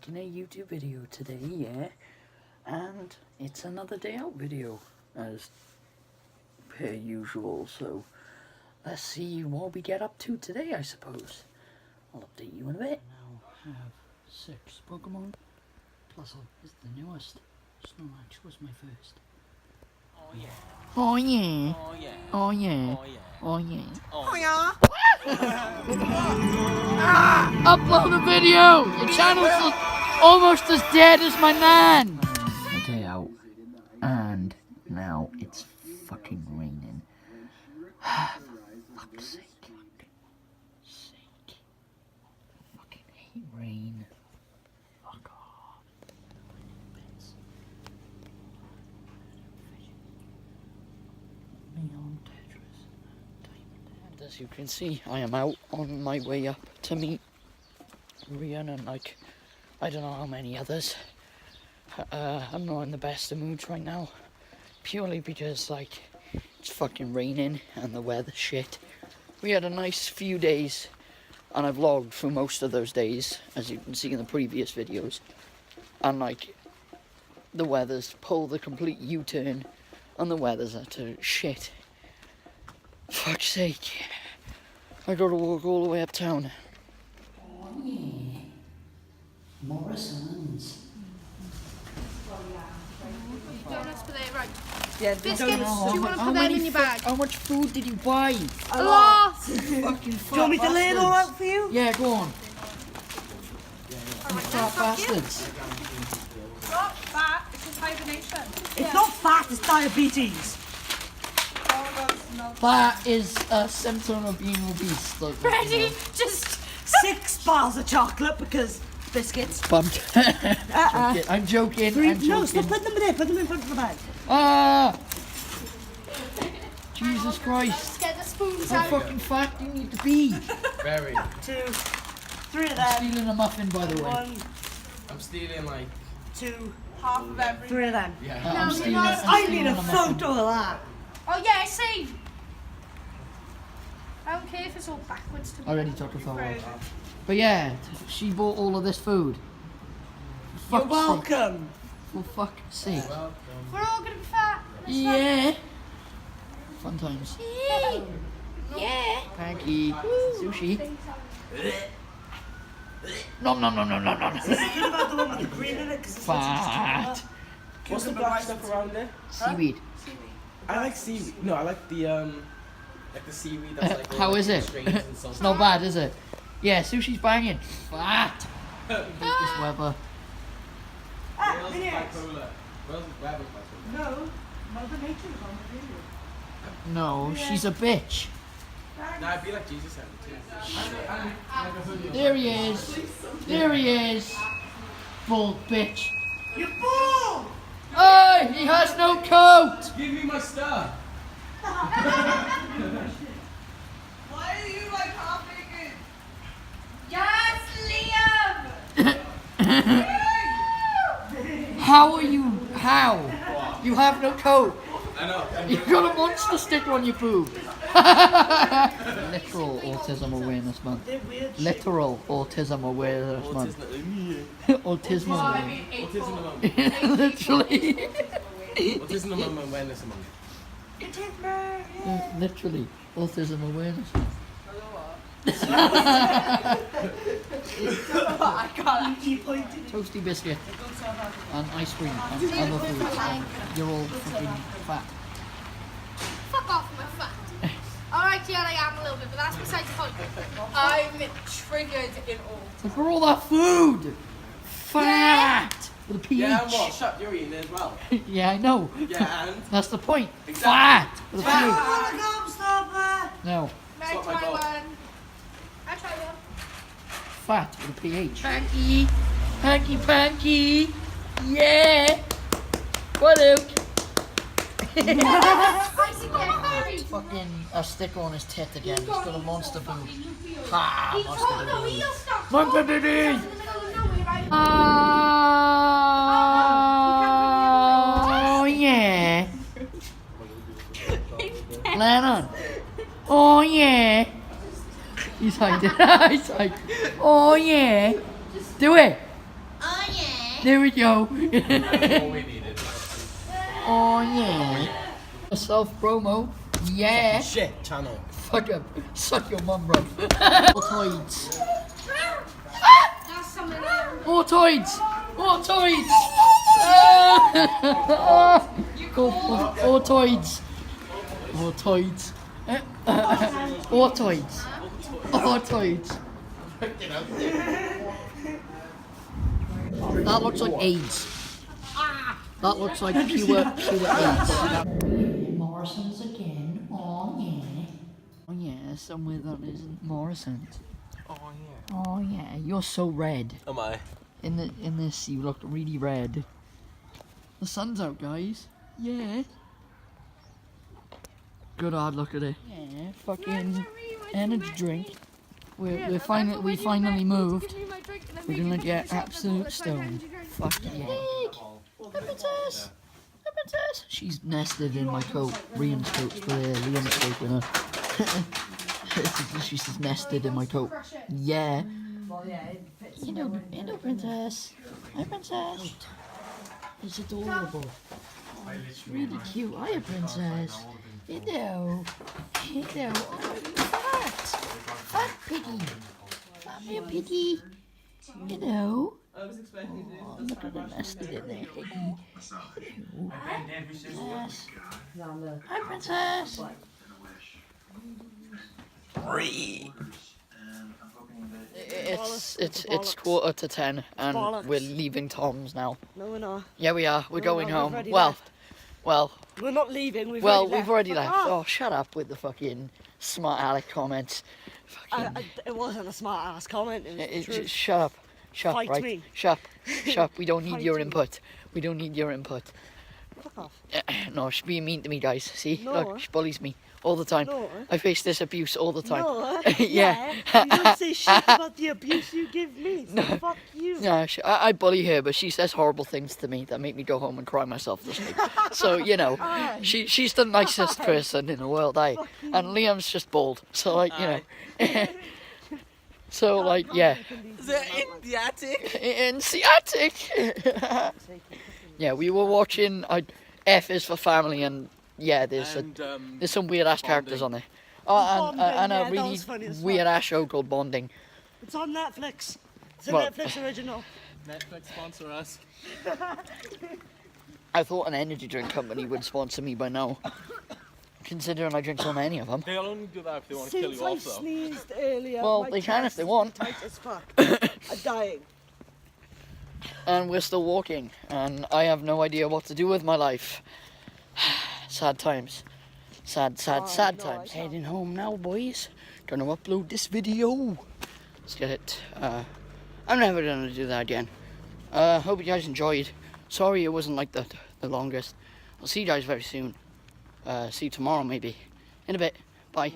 making a YouTube video today, yeah, and it's another day out video as per usual, so let's see what we get up to today, I suppose. I'll update you in a bit. Now have 6 Pokemon, Plusle is the newest, Snorlax was my first. Oh yeah. Oh yeah. Oh yeah. Oh yeah. Oh yeah. Oh yeah. Upload a video! Your channel's almost as dead as my nan! A day out, and now it's fucking raining. For fuck's sake. Fucking hate rain. Fuck off. And as you can see, I am out on my way up to meet Rian and I don't know how many others. I'm not in the best of moods right now, purely because it's fucking raining and the weather's shit. We had a nice few days and I vlogged for most of those days, as you can see in the previous videos, and the weather's pulled a complete U-turn and the weather's utter shit. Fuck's sake. I gotta walk all the way uptown. Oh yeah. Morrison's. Donuts for there, right? Yeah, Biscuits, do you want to put them in your bag? How much food did you buy? A lot! Fucking fat Do you want me to lay it all bastards. out for you? Yeah, go on. Alright, Fat bastards. Not fat, it's a hibernation. It's not fat, it's diabetes. That is a symptom of being obese. Ready? Just 6 bars of chocolate because biscuits. Bumped. I'm joking. 3, I'm joking. no, stop putting them in there. Put them in front of the bag. Ah! Jesus Christ. get the spoons How out. fucking fat do you need to be? Very. 2, 3 of I'm them. stealing a muffin, by the way. 1, I'm stealing like 2, Half of every. 3 of them. yeah. I'm No, stealing, you're not. I'm I stealing need a muffin. photo of that. Oh yeah, see. I don't care if it's all backwards to me. I already took a photo. But yeah, she bought all of this food. For You're fuck's sake. welcome. For fuck's sake. We're all gonna be fat. Yeah. Fun times. Yeah. Pancake. Sushi. Nom nom nom nom nom nom. What about the one with the green in it? 'Cause it's Fat. What's the black stuff around there? Seaweed. I like seaweed. No, I like the seaweed that's like. How all, is it? strings and It's salty. not bad, is it? Yeah, sushi's banging. Fat. Hate this weather. Wales is bipolar. Wales is weather bipolar. No, Mother Nature is on the video. No, she's a bitch. No, I'd be like Jesus and too. There he is. There he is. Bald bitch. You fool! Hey, he has no coat. Give me my stuff. Why are you like half naked? Yes, Liam. How are you? How? You have no coat. I know. You've got a monster sticker on your boob. Literal Autism Awareness Month. They're weird. Literal Autism Awareness Month. Autism. Autism Literally. Autism awareness month. Literally. Autism Awareness Keep pointing. Toasty biscuit and ice cream and other foods. You're all fucking fat. Fuck off, my fat. Alright, yeah, I am a little bit, but that's besides the point. I'm triggered in all. Look at all that food! Fat! With a PH. Yeah, and what? Shut, you're eating it as well. Yeah, I know. Yeah, and That's the point. Exactly. Fat! With a PH. Stop. No. May I Stop my try dog. one? I try one. Fat with a PH. Panky! Panky, panky! Yeah! What Luke? Icy berry. Fucking a sticker on his tit again. He's got a monster boob. Ha! Monster No, he'll boob. stop. Monster baby! In the middle of nowhere, right? Oh yeah! Lennon! Oh yeah! He's hiding. He's like, oh yeah! Do it! There we go. That's all we needed. Oh yeah. Self promo. Yeah. Shit, channel. Fuck up. Suck your mum, bro. Autoids. That's something else. Autoids. Autoids. Go for autoids. Autoids. Autoids. Autoids. That looks like AIDS. That looks like pure AIDS. Morrison's again. Oh yeah. Oh yeah, somewhere that isn't Morrison's. Oh yeah. Oh yeah, you're so red. Am I? In this you look really red. The sun's out, guys. Yeah. Good hard look at it. Yeah, fucking energy drink. We finally moved. We're gonna get absolute stone. Fuck yeah. A princess! A princess! She's nested in my coat. Liam's coat's there. Liam's coat with her. She's just nested in my coat. Yeah. Hello, princess. Hi, princess. It's adorable. Oh, it's really cute. Hiya, princess. Hello. Hello. Oh, you fat. Fat piggy. Fat piggy. Hello. I was expecting it. Oh, look at the nested in there, piggy. Hello. Yes. Hi, princess. It's 9:45 and Bollocks. we're leaving Tom's now. No, we're not. Yeah, we are. We're going we've home. already Well, left. well, We're not leaving. We've already left. Ah, Oh, shut up with the fucking smart aleck comments. Fucking, it wasn't a smart ass comment. It was the truth. shut up. Shut up, Fight right? me. Shut up. Shut up. We don't need Fight your me. input. We don't need your input. Fuck off. No, she's being mean to me, guys. See? No. Look, she bullies me all the time. No. I face this abuse all the time. No. Yeah. You don't say shit about the abuse you give me. So fuck you. No, I bully her, but she says horrible things to me that make me go home and cry myself to sleep. So, you know, she's the nicest person in the world, And Liam's just bald. So, like, you know. So, like, yeah. Is it in the attic? In the attic. Yeah, we were watching F is for Family, and yeah, there's some weird ass characters on there. Oh, and Bonding, a yeah, that really was funny as fuck. weird ass show called Bonding. It's on Netflix. It's a Well- Netflix original. Netflix sponsor us. I thought an energy drink company would sponsor me by now, considering I drink so many of them. They'll only do that if they want to kill Since you I off, though. sneezed earlier, Well, my they can if chest they is want. tight as fuck. I'm dying. And we're still walking, and I have no idea what to do with my life. Sad times. Sad no, times. Heading home now, boys. Gonna upload this video. Let's get it. I'm never gonna do that again. Hope you guys enjoyed. Sorry it wasn't like the longest. I'll see you guys very soon. See you tomorrow maybe. In a bit. Bye.